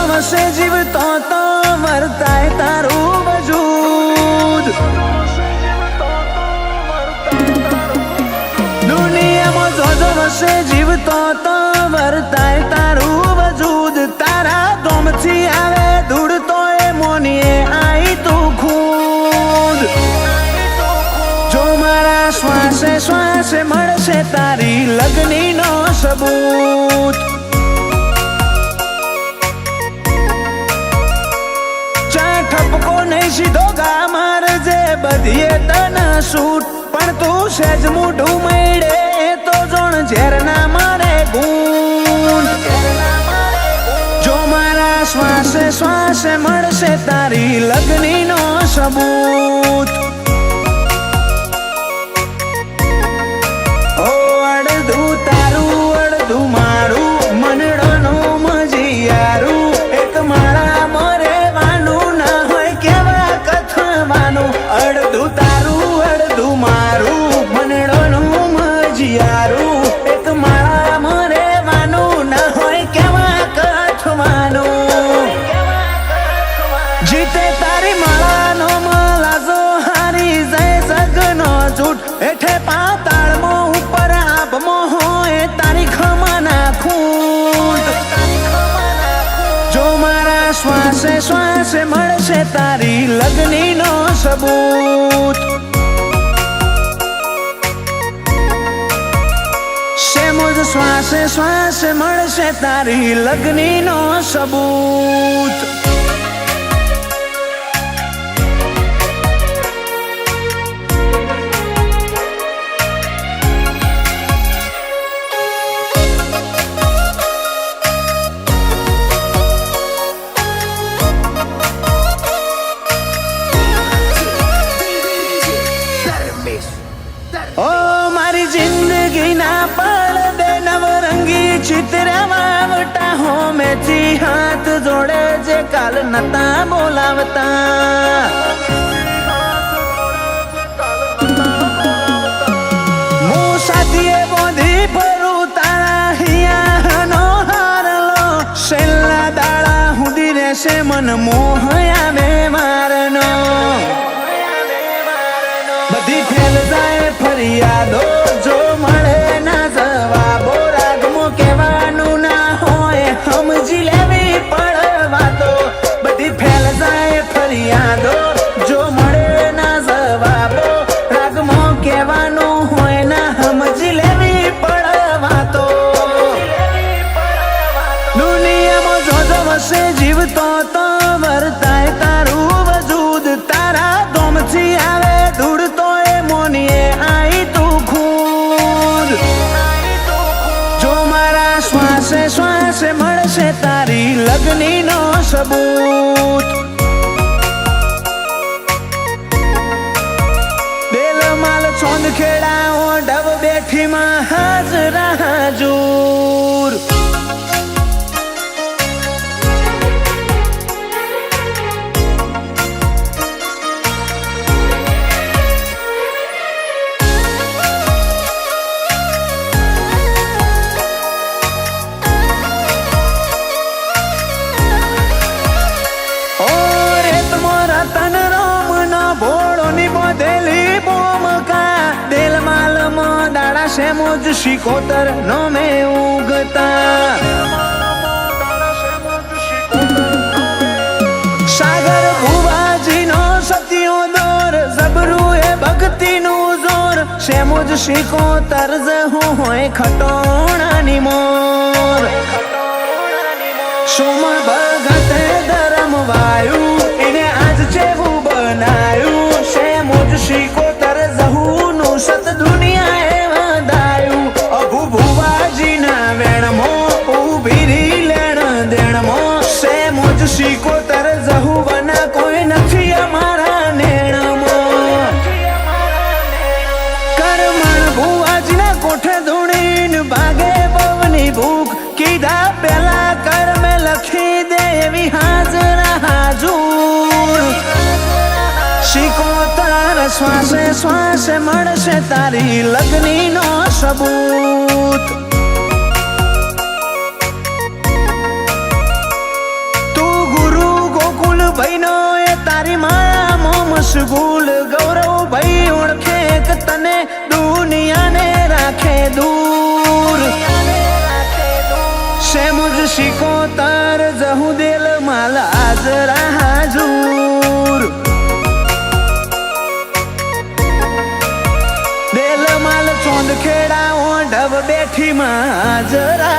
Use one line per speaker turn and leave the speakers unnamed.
જોજવશે જીવતો તો વર્તાય તારું વજૂદ દુનિયામાં જોજવશે જીવતો તો વર્તાય તારું વજૂદ તારા દોમથી આવે ધૂળ તો એ મોનીએ આઈ તું ખુદ જો મારા શ્વાસે શ્વાસે મળશે તારી લગ્નીનો સબૂત ઠપકો નહીં સીધો ગા મારજે બધીએ તને સૂટ પણ તું સેજ મોઢું મળે તો જોણ ઝેર ના મારે ગુણ જો મારા શ્વાસે શ્વાસે મળશે તારી લગ્નીનો સબૂત ઓ અડધું તારું અડધું મારું મનડોનું મજીયારું એક માળા અડધું તારું અડધું મારું મનડોનું મજીયારું એક માળા મરેવાનું ના હોય કેવા કથવાનું જીતે તારી માળાનો મલાજો હારી જય જગનો જૂટ હેઠે પાતાળમો ઉપર આબમો હોય તારી ખમાના ખૂટ જો મારા શ્વાસે શ્વાસે મળશે તારી લગ્નીનો સબૂત સેમુજ શ્વાસે શ્વાસે મળશે તારી લગ્નીનો સબૂત ઓ મારી જિંદગી ના પડદે નવરંગી ચિત્ર વાવટા હો મેથી હાથ જોડે જે કાલ નતા બોલાવતા હું સાથીએ બોધી ફરું તારા હિયાનો હારલો છેલ્લા દાડા હુદી રહેશે મન મોહ આવે મારનો બધી ફેલ જાય ફરિયાદો જો મળે ના જવાબો રાગમો કહેવાનું ના હોય સમજી લેવી પડવા તો બધી ફેલ જાય ફરિયાદો જો મળે ના જવાબો રાગમો કહેવાનું હોય ના સમજી લેવી પડવા તો દુનિયામાં જોજો વસે જીવતો તો વર્તાય તારું વજૂદ તારા દોમથી આવે ધૂળ તો એ મોનીએ આઈ તું ખુદ જો મારા શ્વાસે શ્વાસે મળશે તારી લગ્નીનો સબૂત દેલ માલ છોંદ ખેડાઓ ડબ બેઠીમાં હાજરા હાજૂર સેમુજ શિકોતર નો મે ઉગતા સાગર ભુવાજીનો સત્યો દોર જબરું એ ભક્તિનું જોર સેમુજ શિકોતર જહું હોય ખટોણાની મોર સોમ ભગતે ધરમ વાયુ એને આજ જેવું બનાયું સેમુજ શિકોતર જહું નું સત દુનિયા શિકોતર જહુવના કોઈ નથી અમારા નેણમાં કરમણ ભુવાજીના કોઠે ધૂણીને ભાગે બવની ભૂખ કીધા પેલા કર્મે લખી દે એવી હાજરા હાજૂર શિકોતર શ્વાસે શ્વાસે મળશે તારી લગ્નીનો સબૂત શિકોતર જહું દેલ માલ હાજરા હાજુર દેલ માલ ચોંદ ખેડા ઓઢવ બેઠી માં હાજરા